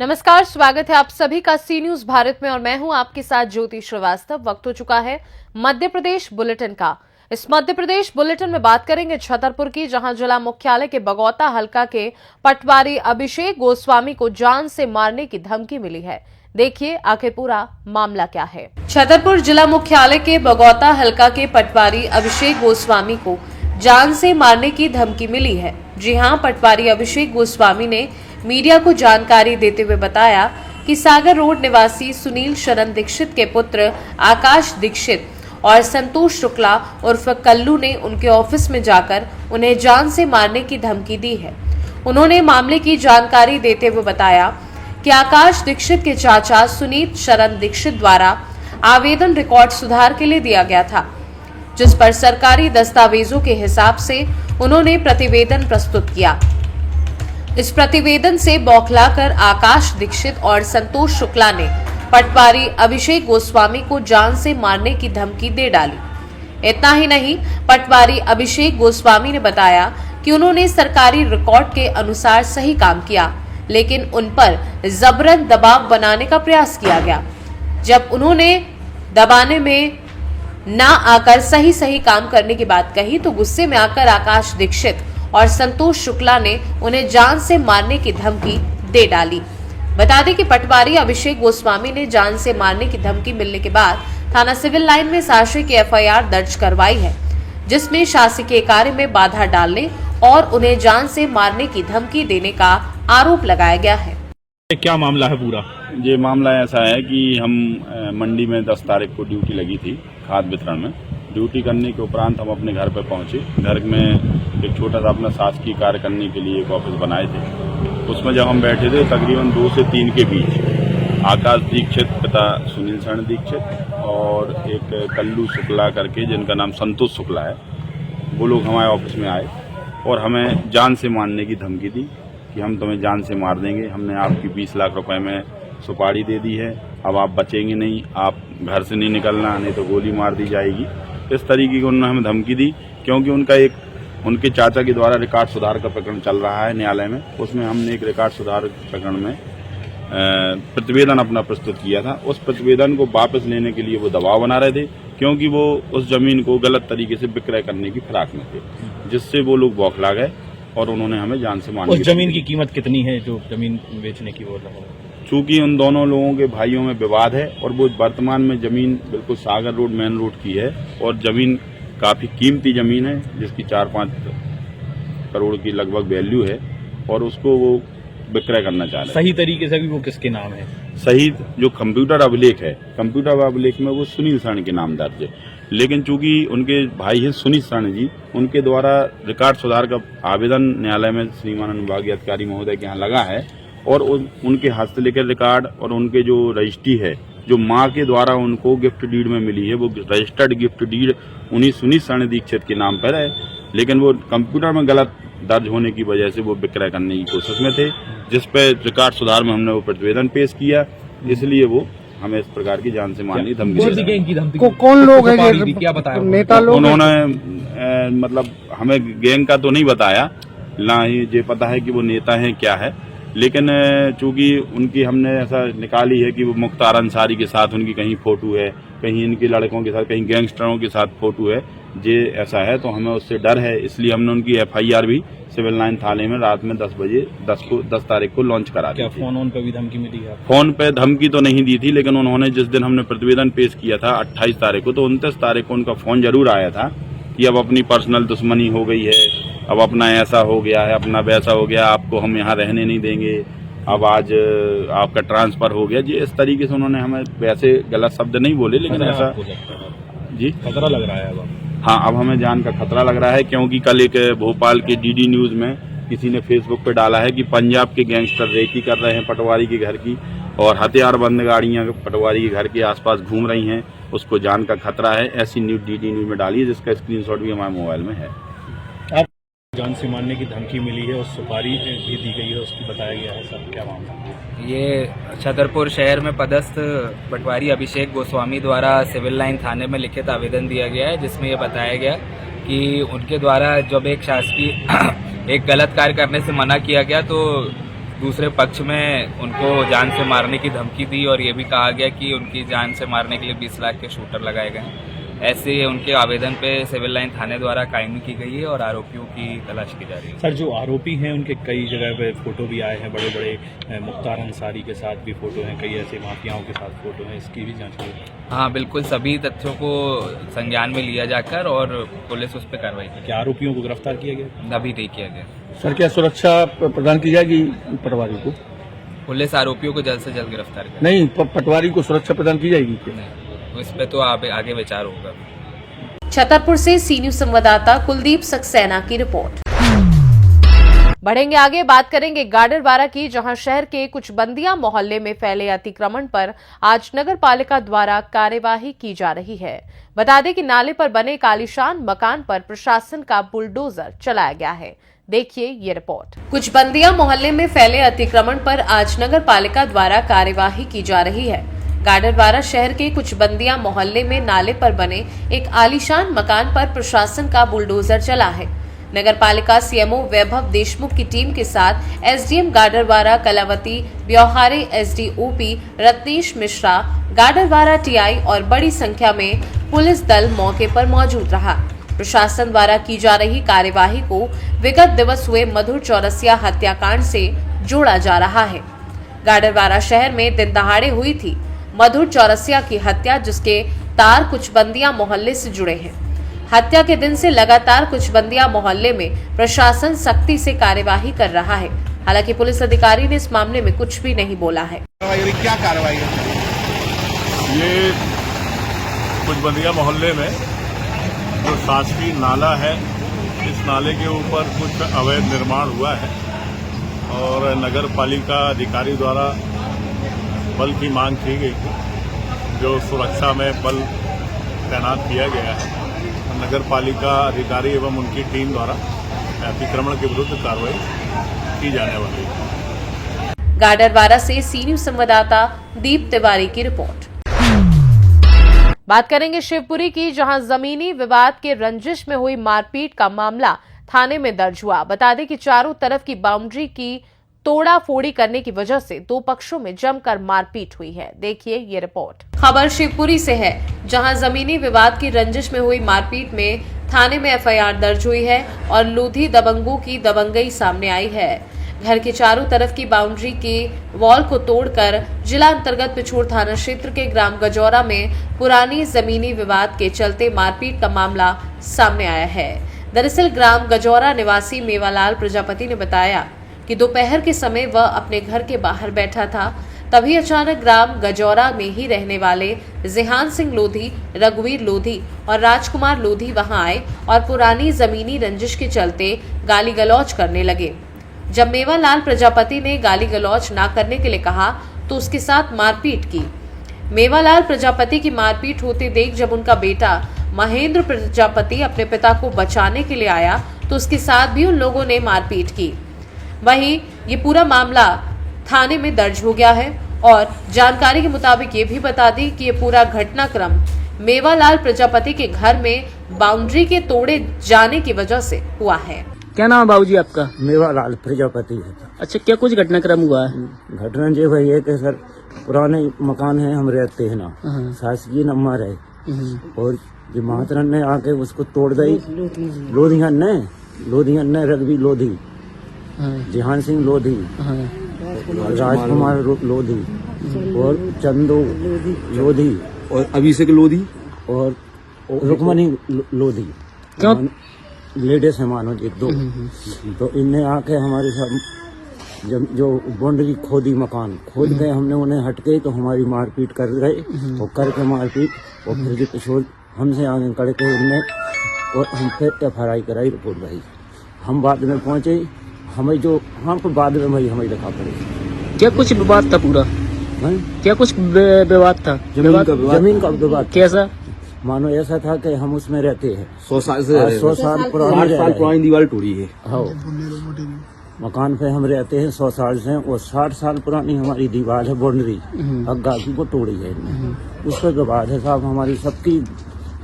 नमस्कार, स्वागत है आप सभी का सी न्यूज भारत में और मैं हूं आपके साथ ज्योति श्रीवास्तव। वक्त हो चुका है मध्य प्रदेश बुलेटिन का। इस मध्य प्रदेश बुलेटिन में बात करेंगे छतरपुर की, जहां जिला मुख्यालय के बगौता हलका के पटवारी अभिषेक गोस्वामी को जान से मारने की धमकी मिली है। देखिए आखिर पूरा मामला क्या है। छतरपुर जिला मुख्यालय के बगौता हलका के पटवारी अभिषेक गोस्वामी को जान से मारने की धमकी मिली है। जी हां, पटवारी अभिषेक गोस्वामी ने मीडिया को जानकारी देते हुए बताया कि सागर रोड निवासी सुनील शरण दीक्षित के पुत्र आकाश दीक्षित और संतोष शुक्ला उर्फ कल्लू ने उनके ऑफिस में जाकर उन्हें जान से मारने की धमकी दी है। उन्होंने मामले की जानकारी देते हुए बताया कि आकाश दीक्षित के चाचा सुनील शरण दीक्षित द्वारा आवेदन रिकॉर्ड सुधार के लिए दिया गया था, जिस पर सरकारी दस्तावेजों के हिसाब से उन्होंने प्रतिवेदन प्रस्तुत किया। इस प्रतिवेदन से बौखलाकर आकाश दीक्षित और संतोष शुक्ला ने पटवारी अभिषेक गोस्वामी को जान से मारने की धमकी दे डाली। इतना ही नहीं, पटवारी अभिषेक गोस्वामी ने बताया कि उन्होंने सरकारी रिकॉर्ड के अनुसार सही काम किया, लेकिन उन पर जबरन दबाव बनाने का प्रयास किया गया। जब उन्होंने दबाने में ना आकर सही काम करने की बात कही तो गुस्से में आकर आकाश दीक्षित और संतोष शुक्ला ने उन्हें जान से मारने की धमकी दे डाली। बता दें कि पटवारी अभिषेक गोस्वामी ने जान से मारने की धमकी मिलने के बाद थाना सिविल लाइन में साजिश की एफआईआर दर्ज करवाई है, जिसमें शासकीय कार्य में बाधा डालने और उन्हें जान से मारने की धमकी देने का आरोप लगाया गया है। क्या मामला है पूरा? ये मामला ऐसा है कि हम मंडी में 10 तारीख को ड्यूटी लगी थी खाद वितरण में। ड्यूटी करने के उपरांत हम अपने घर पर पहुंचे। घर में एक छोटा सा अपना शासकीय कार्य करने के लिए एक ऑफिस बनाए थे। उसमें जब हम बैठे थे तकरीबन 2 से 3 के बीच आकाश दीक्षित पिता सुनील शरण दीक्षित और एक कल्लू शुक्ला करके जिनका नाम संतोष शुक्ला है, वो लोग हमारे ऑफिस में आए और हमें जान से मारने की धमकी दी कि हम तुम्हें जान से मार देंगे, हमने आपकी 20 लाख रुपए में सुपारी दे दी है, अब आप बचेंगे नहीं, आप घर से नहीं निकलना, नहीं तो गोली मार दी जाएगी। इस तरीके की उन्होंने हमें धमकी दी, क्योंकि उनके चाचा के द्वारा रिकॉर्ड सुधार का प्रकरण चल रहा है न्यायालय में। उसमें हमने एक रिकॉर्ड सुधार प्रकरण में प्रतिवेदन अपना प्रस्तुत किया था। उस प्रतिवेदन को वापस लेने के लिए वो दबाव बना रहे थे, क्योंकि वो उस जमीन को गलत तरीके से विक्रय करने की फिराक में थे, जिससे वो लोग बौखला गए और उन्होंने हमें जान से मारने। उस जमीन की कीमत कितनी है जो जमीन बेचने की बोल रहा है? चूंकि उन दोनों लोगों के भाइयों में विवाद है और वो वर्तमान में जमीन बिल्कुल सागर रोड मेन रोड की है और जमीन काफी कीमती जमीन है, जिसकी 4-5 करोड़ की लगभग वैल्यू है और उसको वो विक्रय करना चाह रहे हैं। सही तरीके से भी वो किसके नाम है? सही जो कंप्यूटर अभिलेख है, कंप्यूटर अभिलेख में वो सुनील शरण के नाम दर्ज है, लेकिन चूंकि उनके भाई हैं सुनील शरण जी, उनके द्वारा रिकॉर्ड सुधार का आवेदन न्यायालय में श्रीमान अनुविभागीय अधिकारी महोदय के यहाँ लगा है और उनके हस्तलिखित रिकॉर्ड और उनके जो रजिस्ट्री है, जो माँ के द्वारा उनको गिफ्ट डीड में मिली है, वो रजिस्टर्ड गिफ्ट डीड उन्हीं सुनील शरण दीक्षित के नाम पर है, लेकिन वो कंप्यूटर में गलत दर्ज होने की वजह से वो विक्रय करने की कोशिश में थे, जिस पे रिकॉर्ड सुधार में हमने वो प्रतिवेदन पेश किया। इसलिए वो हमें इस प्रकार की जान से मारने की धमकी। कौन लोग हैं, क्या बताया नेता लोग? उन्होंने मतलब हमें गैंग का तो नहीं बताया, ना ही ये पता है कि वो नेता है क्या है, लेकिन चूंकि उनकी हमने ऐसा निकाली है कि वो मुख्तार अंसारी के साथ उनकी कहीं फोटो है, कहीं इनके लड़कों के साथ, कहीं गैंगस्टरों के साथ फोटो है, ये ऐसा है, तो हमें उससे डर है, इसलिए हमने उनकी एफआईआर भी सिविल लाइन थाने में रात में 10 तारीख को लॉन्च करा दी। फोन पे भी धमकी मिली है? फोन पे धमकी तो नहीं दी थी, लेकिन उन्होंने जिस दिन हमने प्रतिवेदन पेश किया था 28 तारीख को, तो 29 तारीख को उनका फोन जरूर आया था कि अब अपनी पर्सनल दुश्मनी हो गई है, अब अपना ऐसा हो गया है, अपना वैसा हो गया, आपको हम यहाँ रहने नहीं देंगे, अब आज आपका ट्रांसफर हो गया जी। इस तरीके से उन्होंने हमें वैसे गलत शब्द नहीं बोले, लेकिन ऐसा जी खतरा लग रहा है अब। हाँ, अब हमें जान का खतरा लग रहा है, क्योंकि कल एक भोपाल के डीडी न्यूज में किसी ने फेसबुक पे डाला है कि पंजाब के गैंगस्टर रेकी कर रहे हैं पटवारी के घर की और हथियारबंद गाड़ियां पटवारी के घर के आसपास घूम रही हैं, उसको जान का खतरा है। ऐसी न्यूज डीडी न्यूज में डाली है, जिसका स्क्रीनशॉट भी हमारे मोबाइल में है। आप जान से मारने की धमकी मिली है और सुपारी भी दी गई है, उसकी बताया गया है सर, क्या मामला? ये छतरपुर शहर में पदस्थ पटवारी अभिषेक गोस्वामी द्वारा सिविल लाइन थाने में लिखित आवेदन दिया गया है, जिसमें ये बताया गया कि उनके द्वारा जब एक शासकीय एक गलत कार्य करने से मना किया गया, तो दूसरे पक्ष में उनको जान से मारने की धमकी दी और ये भी कहा गया कि उनकी जान से मारने के लिए 20 लाख के शूटर लगाए गए। ऐसे उनके आवेदन पे सिविल लाइन थाने द्वारा कायमी की गई है और आरोपियों की तलाश की जा रही है। सर, जो आरोपी हैं उनके कई जगह पे फोटो भी आए हैं, बड़े बड़े मुख्तार अंसारी के साथ भी फोटो हैं, कई ऐसे माफियाओं के साथ फोटो हैं, इसकी भी जांच की। हाँ बिल्कुल, सभी तथ्यों को संज्ञान में लिया जाकर और पुलिस उस पर कार्रवाई करेगी। क्या आरोपियों को गिरफ्तार किया गया? अभी नहीं किया गया। सर, क्या सुरक्षा प्रदान की जाएगी पटवारी को? पुलिस आरोपियों को जल्द से जल्द गिरफ्तार करेगी। नहीं, पटवारी को सुरक्षा प्रदान की जाएगी क्या? नहीं, इस पे तो आगे विचार होगा। छतरपुर से सी न्यूज संवाददाता कुलदीप सक्सेना की रिपोर्ट। बढ़ेंगे आगे, बात करेंगे गाडरवारा की, जहां शहर के कुछ बंदिया मोहल्ले में फैले अतिक्रमण पर आज नगर पालिका द्वारा कार्यवाही की जा रही है। बता दें कि नाले पर बने एक आलीशान मकान पर प्रशासन का बुलडोजर चलाया गया है। देखिए ये रिपोर्ट। कुछ बंदिया मोहल्ले में फैले अतिक्रमण पर आज नगर पालिका द्वारा कार्यवाही की जा रही है। गाडरवारा शहर के कुछ बंदिया मोहल्ले में नाले पर बने एक आलीशान मकान पर प्रशासन का बुलडोजर चला है। नगर पालिका सीएमओ वैभव देशमुख की टीम के साथ SDM Gadarwara Kalavati, Byohare SDOP Ratnesh Mishra, Gadarwara TI और बड़ी संख्या में पुलिस दल मौके पर मौजूद रहा। प्रशासन द्वारा की जा रही कार्यवाही को विगत दिवस हुए मधुर चौरसिया हत्याकांड से जोड़ा जा रहा है। गाडरवारा शहर में दिन दहाड़े हुई थी मधुर चौरसिया की हत्या, जिसके तार कुछ बंदिया मोहल्ले से जुड़े हैं। हत्या के दिन से लगातार कुछ बंदिया मोहल्ले में प्रशासन सख्ती से कार्यवाही कर रहा है। हालांकि पुलिस अधिकारी ने इस मामले में कुछ भी नहीं बोला है। क्या कार्रवाई है? ये कुछ बंदिया मोहल्ले में जो शासकीय नाला है, इस नाले के ऊपर कुछ अवैध निर्माण हुआ है और नगर पालिका अधिकारी द्वारा बल की मांग की गई थी, जो सुरक्षा में बल तैनात किया गया है। नगर पालिका अधिकारी एवं उनकी टीम द्वारा अतिक्रमण के विरुद्ध कार्रवाई की जाने वाली है। गाडरवारा से सी न्यूज संवाददाता दीप तिवारी की रिपोर्ट। बात करेंगे शिवपुरी की, जहां जमीनी विवाद के रंजिश में हुई मारपीट का मामला थाने में दर्ज हुआ। बता दें कि चारों तरफ की बाउंड्री की तोड़ा फोड़ी करने की वजह से दो पक्षों में जमकर मारपीट हुई है। देखिए ये रिपोर्ट। खबर शिवपुरी से है, जहां जमीनी विवाद की रंजिश में हुई मारपीट में थाने में एफआईआर दर्ज हुई है और लोधी दबंगों की दबंगई सामने आई है। घर के चारों तरफ की बाउंड्री के वॉल को तोड़कर जिला अंतर्गत पिछोर थाना क्षेत्र के ग्राम गजौरा में पुरानी जमीनी विवाद के चलते मारपीट का मामला सामने आया है। दरअसल ग्राम गजौरा निवासी मेवालाल प्रजापति ने बताया कि दोपहर के समय वह अपने घर के बाहर बैठा था, तभी अचानक ग्राम गजौरा में ही रहने वाले जिहान सिंह लोधी, रघुवीर लोधी और राजकुमार लोधी वहां आए और पुरानी जमीनी रंजिश के चलते गाली गलौज करने लगे। जब मेवालाल प्रजापति ने गाली गलौज ना करने के लिए कहा तो उसके साथ मारपीट की। मेवालाल प्रजापति की मारपीट होते देख जब उनका बेटा महेंद्र प्रजापति अपने पिता को बचाने के लिए आया तो उसके साथ भी उन लोगों ने मारपीट की। वहीं ये पूरा मामला थाने में दर्ज हो गया है और जानकारी के मुताबिक ये भी बता दी कि ये पूरा घटनाक्रम मेवालाल प्रजापति के घर में बाउंड्री के तोड़े जाने की वजह से हुआ है। क्या नाम है बाबूजी आपका? मेवालाल प्रजापति है। अच्छा, क्या कुछ घटनाक्रम हुआ है? घटना जो भाई है कि सर पुराने मकान है, हम रहते हैं ना, शासकीय नंबर है और जो महातरन ने आके उसको तोड़ गई। लोधियन ने रघुवीर लोधी, जिहान सिंह लोधी, राजकुमार लोधी और चंदू लोधी और अभिषेक लोधी और रुक्मणी लोधी, क्यों लेडीज है मानो जी दो। तो इनने आके हमारे साथ जो बाउंड्री खोदी, मकान खोद गए, हमने उन्हें हटके तो हमारी मारपीट कर गए और करके मारपीट और फिर जो पिछोड़ हमसे आगे करके उनने और हम पे एफआईआर कराई, रिपोर्ट भाई। हम बाद में पहुंचे, हमें जो हमको बाद में भाई हमें लिखा पड़े। क्या कुछ विवाद था पूरा? क्या कुछ विवाद था? जमीन का विवाद। कैसा? मानो ऐसा था कि हम उसमें रहते हैं 100 साल से 100 साल पुरानी दीवार टूटी है। हाँ, मकान पे हम रहते हैं 100 साल से और 60 साल पुरानी हमारी दीवार है, बाउंड्री अग्गा की, वो तोड़ी है इनने। उस पर विवाद है साहब, हमारी सबकी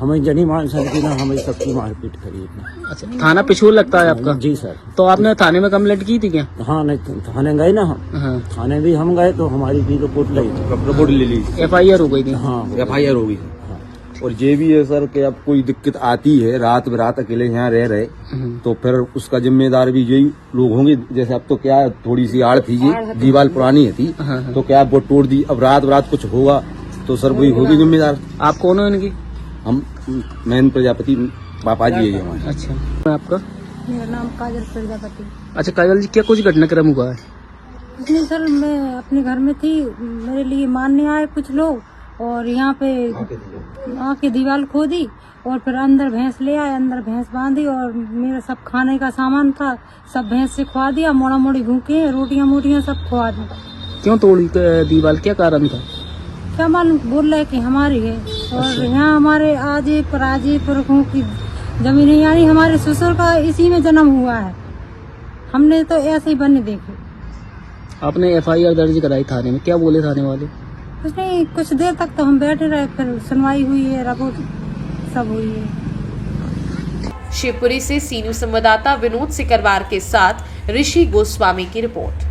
हमें जनी मान सकती ना, हमें सबकी मारपीट करी इसने। अच्छा, थाना पिछोर लगता है आपका? जी सर। तो आपने थाने में कंप्लेंट की थी क्या? हाँ, नहीं थाने गए ना हम, हाँ, थाने भी हम गए तो हमारी भी रिपोर्ट ली थी। रिपोर्ट ले ली, FIR हो गई थी। हाँ, FIR हो गई। और ये भी है सर कि अब कोई दिक्कत आती है, रात बरात अकेले यहाँ रह रहे, तो फिर उसका जिम्मेदार भी यही लोग होंगे। जैसे अब तो क्या है, थोड़ी सी आड़ थी, ये दीवार पुरानी है थी, तो क्या वो तोड़ दी, अब रात बरात कुछ होगा तो सर वही होगी जिम्मेदार। आप कौन हो इनकी? हम मैन प्रजापति पापा जी है हमारे। अच्छा, आपका? मेरा नाम काजल प्रजापति। अच्छा काजल जी, क्या कुछ घटनाक्रम हुआ है? नहीं सर, मैं अपने घर में थी, मेरे लिए मारने आए कुछ लोग और यहाँ पे आके दीवार खोदी और फिर अंदर भैंस ले आए, अंदर भैंस बांधी और मेरा सब खाने का सामान था सब भैंस से खुआ दिया, मोड़ा मोड़ी भूखे रोटियां मोटियां सब खुआ दी। क्यों तोड़ी दीवार, क्या कारण था? क्या मालूम, बोल रहे कि हमारी है और यहाँ हमारे आजे पराजे पुरखों की जमीन है, यानी हमारे ससुर का इसी में जन्म हुआ है, हमने तो ऐसे ही बने देखे। आपने FIR दर्ज कराई थाने में, क्या बोले थाने वाले? कुछ नहीं, कुछ देर तक तो हम बैठे रहे, फिर सुनवाई हुई है, रिपोर्ट सब हुई है। शिवपुरी से सी न्यूज संवाददाता विनोद सिकरवार के साथ ऋषि गोस्वामी की रिपोर्ट।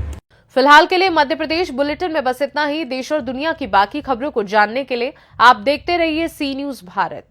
फिलहाल के लिए मध्य प्रदेश बुलेटिन में बस इतना ही। देश और दुनिया की बाकी खबरों को जानने के लिए आप देखते रहिए सी न्यूज भारत।